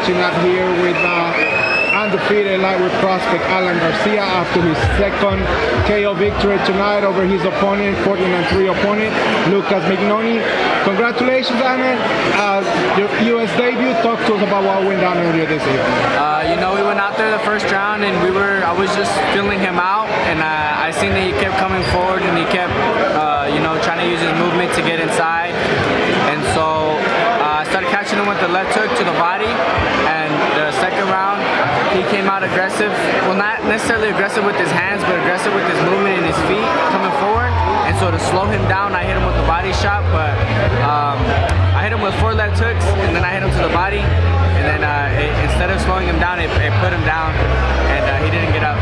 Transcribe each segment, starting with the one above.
catching up here with undefeated lightweight prospect Alan Garcia after his second KO victory tonight over his opponent, 14-3 opponent, Lucas Mignoni. Congratulations, Alan. Your U.S. debut. Talk to us about what went down earlier this evening. We went out there the first round, and I was just feeling him out, and I seen that he kept coming forward, and he kept, trying to use his movement to get inside, and so I started catching him with the left hook to the body, and the second round, he came out aggressive. Well, not necessarily aggressive with his hands, but aggressive with his movement and his feet coming forward. And so to slow him down, I hit him with the body shot, but I hit him with 4 left hooks, and then I hit him to the body. And then instead of slowing him down, it put him down, and he didn't get up.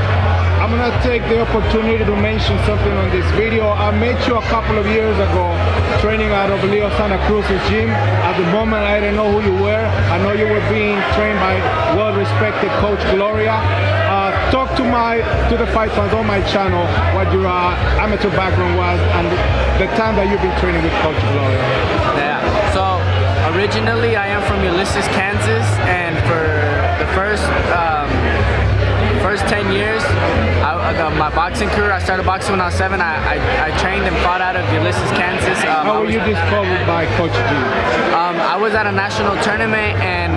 I'm gonna take the opportunity to mention something on this video. I met you a couple of years ago training out of Leo Santa Cruz's gym. At the moment, I didn't know who you were. I know you were being trained by well-respected Coach Gloria. Talk to the fight fans on my channel what your amateur background was and the time that you've been training with Coach Gloria. Yeah. So originally, I am from Ulysses, Kansas, and for the first 10 years, my boxing career, I started boxing when I was 7. I trained and fought out of Ulysses, Kansas. How were you discovered by Coach G? I was at a national tournament, and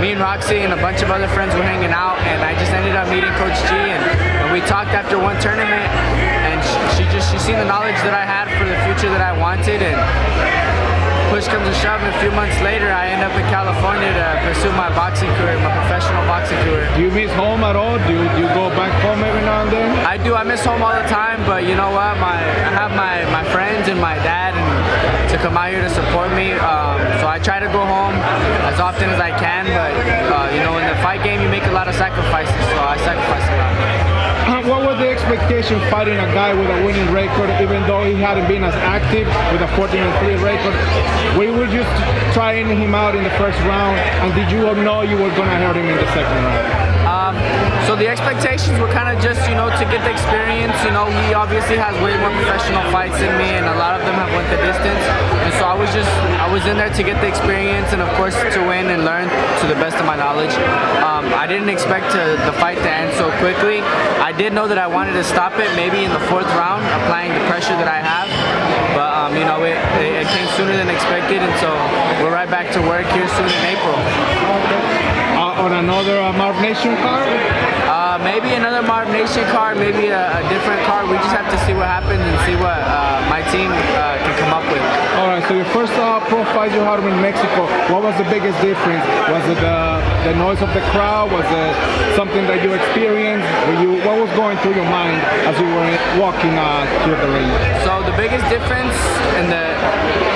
me and Roxy and a bunch of other friends were hanging out, and I just ended up meeting Coach G, and we talked after one tournament, and she seen the knowledge that I had for the future that I wanted, and push comes to shove, and a few months later, I end up in California to pursue my boxing career, my professional boxing career. Do you miss home at all? Do you go back home every now and then? I do. I miss home all the time, but you know what? I have my friends and my dad to come out here to support me. So I try to go home as often as I can, but in the fight game, you make a lot of sacrifices, so I sacrifice a lot. What was the expectation fighting a guy with a winning record, even though he hadn't been as active with a 14-3 record? We were just trying him out in the first round, and did you know you were going to hurt him in the second round? So the expectations were kind of just, to get the experience. He obviously has way more professional fights than me, and a lot of them have went the distance. And so I was in there to get the experience, and of course to win and learn to the best of my knowledge. I didn't expect the fight to end so quickly. I did know that I wanted to stop it maybe in the 4th round, applying the pressure that I have. But it came sooner than expected, and so we're right back to work here soon in April. On another Marv Nation card? Maybe another Marv Nation card, maybe a different card. We just have to see what happens and see what my team can come up with. All right, so your first pro fight you had in Mexico, what was the biggest difference? Was it the noise of the crowd? Was it something that you experienced? What was going through your mind as you were walking to the ring? So the biggest difference and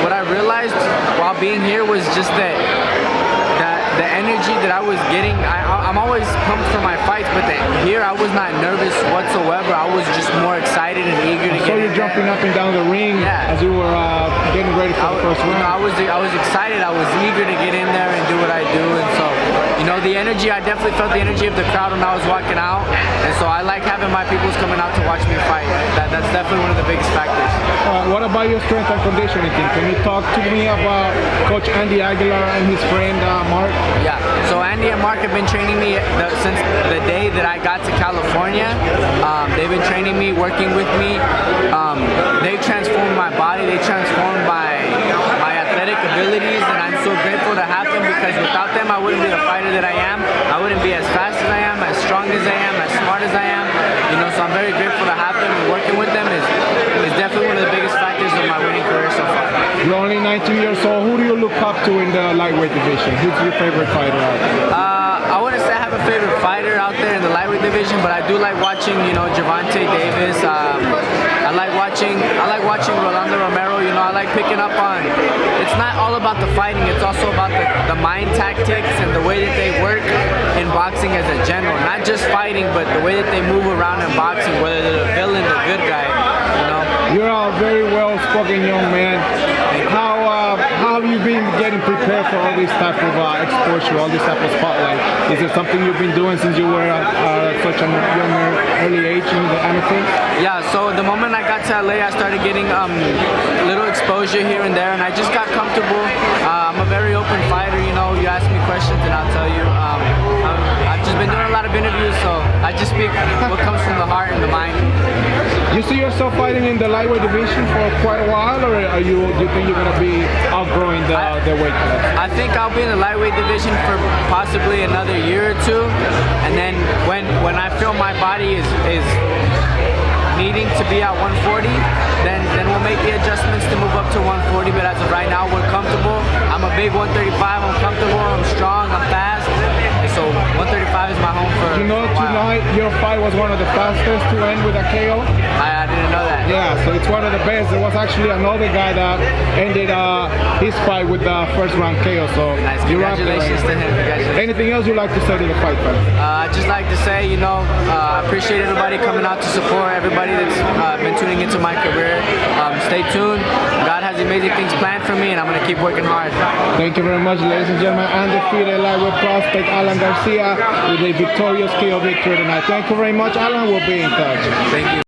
what I realized while being here was just that the energy that I was getting. I'm always pumped for my fights, but here I was not nervous whatsoever. I was just more excited and eager to get in. So you're jumping up and down the ring as you were getting ready for the first round? I was excited. I was eager to get in there and do what I do, and so the energy. I definitely felt the energy of the crowd when I was walking out, and so I like having my peoples coming out to watch me fight. That's definitely one of the biggest factors. What about your strength and conditioning team? Can you talk to me about Coach Andy Aguilar and his friend Mark? Yeah, so Andy and Mark have been training me since the day that I got to California. They've been training me, working with me. They've transformed my body. They transformed my athletic abilities, and I'm so grateful to have them, because without them, I wouldn't be the fighter that I am. I wouldn't be as fast as I am, as strong as I am, as smart as I am. So I'm very grateful to have them, and working with them is definitely one of the biggest factors of my winning career so far. You're only 19 years old. Who do you look up to in the lightweight division? Who's your favorite fighter out there? I wouldn't say I have a favorite fighter out there in the lightweight division, but I do like watching, Gervonta Davis. I like watching Rolando Romero. I like picking up on. It's not all about the fighting. It's also about the mind tactics and the way that they work in boxing as a general. Not just fighting, but the way that they move around in boxing, whether they're the villain, the good guy. You're a very well-spoken young man. How have you been getting prepared prepare for all this type of exposure, all this type of spotlight? Is it something you've been doing since you were at such a younger, early age in the amateur? Yeah, so the moment I got to LA, I started getting little exposure here and there, and I just got comfortable. I'm a very open fighter, you know. You ask me questions and I'll tell you. I've just been doing a lot of interviews, so I just speak what comes from the heart and the mind. You see yourself fighting in the lightweight division for quite a while, or do you think you're going to be outgrowing the weight class? I think I'll be in the lightweight division for possibly another year or two, and then when I feel my body is needing to be at 140, then we'll make the adjustments to move up to 140. But as of right now, we're comfortable. I'm a big 135. I'm comfortable. I'm strong. I'm fast. So 135 is my home for. You know, tonight your fight was one of the fastest to end with a KO. I didn't know that. Yeah, so it's one of the best. There was actually another guy that ended his fight with the first round KO. So nice. Congratulations to him. Congratulations. Anything else you'd like to say to the fight fans? I'd just like to say, you know, I appreciate everybody coming out to support, everybody that's been tuning into my career. Stay tuned. God has amazing things planned for me, and I'm going to keep working hard. Thank you very much, ladies and gentlemen. Undefeated lightweight prospect Alan Garcia with a victorious KO victory tonight. Thank you very much, Alan. We'll be in touch. Thank you.